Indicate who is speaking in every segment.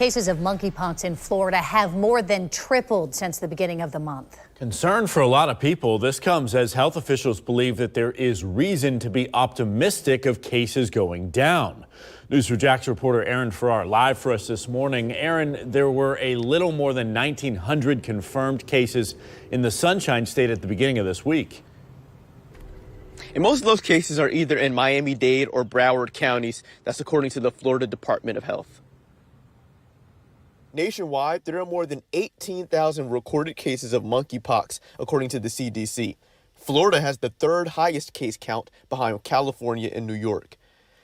Speaker 1: Cases of monkeypox in Florida have more than tripled since the beginning of the month.
Speaker 2: Concern for a lot of people. This comes as health officials believe that there is reason to be optimistic of cases going down. News4JAX reporter Aaron Farrar live for us this morning. Aaron, there were a little more than 1,900 confirmed cases in the Sunshine State at the beginning of this week.
Speaker 3: And most of those cases are either in Miami-Dade or Broward counties. That's according to the Florida Department of Health. Nationwide, there are more than 18,000 recorded cases of monkeypox, according to the CDC. Florida has the third highest case count behind California and New York.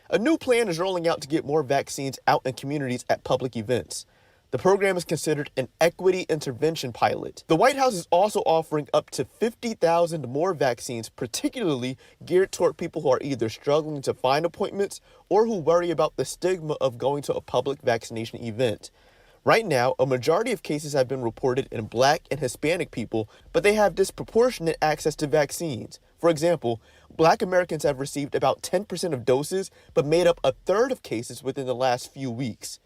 Speaker 3: A new plan is rolling out to get more vaccines out in communities at public events. The program is considered an equity intervention pilot. The White House is also offering up to 50,000 more vaccines, particularly geared toward people who are either struggling to find appointments or who worry about the stigma of going to a public vaccination event. Right now, a majority of cases have been reported in Black and Hispanic people, but they have disproportionate access to vaccines. For example, Black Americans have received about 10% of doses, but made up a third of cases within the last few weeks.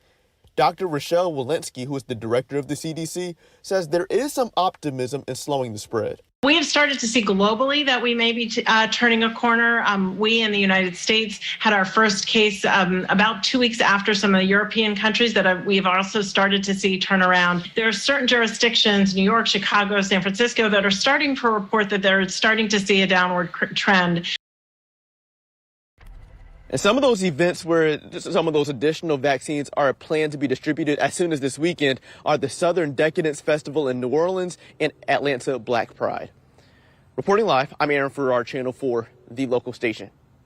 Speaker 3: Dr. Rochelle Walensky, who is the director of the CDC, says there is some optimism in slowing the spread.
Speaker 4: We have started to see globally that we may be turning a corner. We in the United States had our first case about 2 weeks after some of the European countries that we've also started to see turn around. There are certain jurisdictions, New York, Chicago, San Francisco, that are starting to report that they're starting to see a downward trend.
Speaker 3: And some of those events where some of those additional vaccines are planned to be distributed as soon as this weekend are the Southern Decadence Festival in New Orleans and Atlanta Black Pride. Reporting live, I'm Aaron Farrar, Channel 4, the local station.